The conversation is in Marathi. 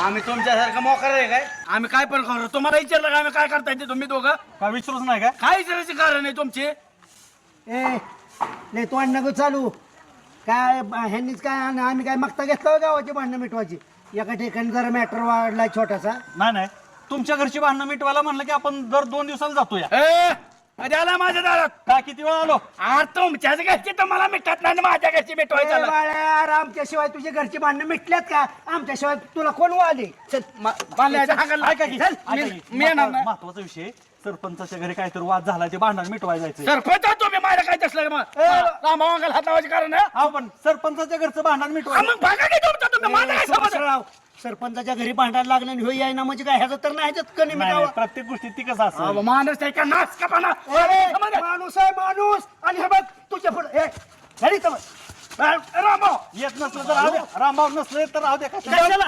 आम्ही तुमच्यासारखं मोकार आहे काय? आम्ही काय पण करू? तुम्हाला विचारलं का आम्ही काय करताय ते तुम्ही दोघं? काय विचारूच नाही काय? काय विचारायचे कारण आहे तुमचे? ए नाही तो नको चालू काय ह्यांनीच काय आणि आम्ही काय मागता घेतलं गावाची भांडणं मिटवायची एका ठिकाणी जरा मॅटर वाढलाय छोटासा. नाही नाही, तुमच्या घरची भांडणं मिटवायला म्हणलं की आपण दर 2 दिवसाला जातोया. ए, कधी आला माझ्या दारात? काय किती वेळा आलो? अरे तुमच्याच घरची तर मला मिटत नाही आणि माझ्या घरची मिटवायचं आलं. यार आमच्याशिवाय तुझी घरची भांडणं मिटल्यात का? आमच्याशिवाय तुला कोण वाले? ऐका की, ऐका की. मी येणार नाही. महत्वाचा विषय, सरपंचाच्या घरी काहीतरी वाद झाला, ते भांडण मिटवायला जायचं. सरपंच आहात तुम्ही माझ्या काय तसलं मग रामावांगाला हात लावायचे कारण आहे? हा पण सरपंचाच्या घरचं भांडण हा, मिटवायचं. मग बघा की तुमचं तुम्ही माझा काय संबंध? सुभाषराव, सरपंचाच्या घरी भांडायला लागलं आणि होई आहे ना म्हणजे काय ह्याचं तर नाही ह्याच्यात कणी नाही, मिटावं. नाही, प्रत्येक गोष्टी ती कसं असं अहो, माणूस आहे का नाच का पाना? अरे, माणूस आहे माणूस आणि हे बघ तुझ्या पुढे घरी तर रामभाऊ येत नसलं तर राहू द्या, रामभाऊ नसले तर राहू द्या. कशाला? कशाला?